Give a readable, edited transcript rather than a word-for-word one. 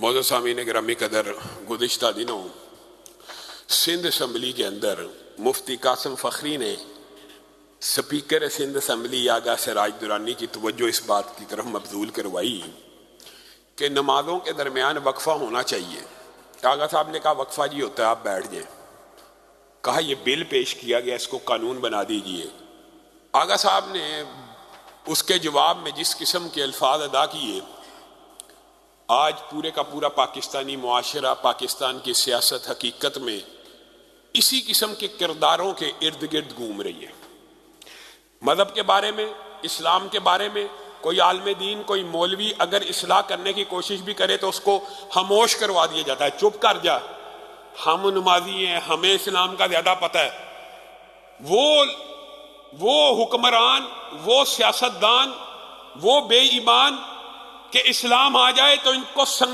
معزز سامعین گرامی قدر، گزشتہ دنوں سندھ اسمبلی کے اندر مفتی قاسم فخری نے سپیکر سندھ اسمبلی آغا سراج درانی کی توجہ اس بات کی طرف مبذول کروائی کہ نمازوں کے درمیان وقفہ ہونا چاہیے۔ آغا صاحب نے کہا وقفہ جی ہوتا ہے، آپ بیٹھ جائیں۔ کہا یہ بل پیش کیا گیا، اس کو قانون بنا دیجئے۔ آغا صاحب نے اس کے جواب میں جس قسم کے الفاظ ادا کیے، آج پورے کا پورا پاکستانی معاشرہ، پاکستان کی سیاست حقیقت میں اسی قسم کے کرداروں کے ارد گرد گھوم رہی ہے۔ مذہب کے بارے میں، اسلام کے بارے میں کوئی عالم دین، کوئی مولوی اگر اصلاح کرنے کی کوشش بھی کرے تو اس کو خاموش کروا دیا جاتا ہے، چپ کر جا، ہم نمازی ہیں، ہمیں اسلام کا زیادہ پتہ ہے۔ وہ حکمران، وہ سیاستدان، وہ بے ایمان کہ اسلام آ جائے تو ان کو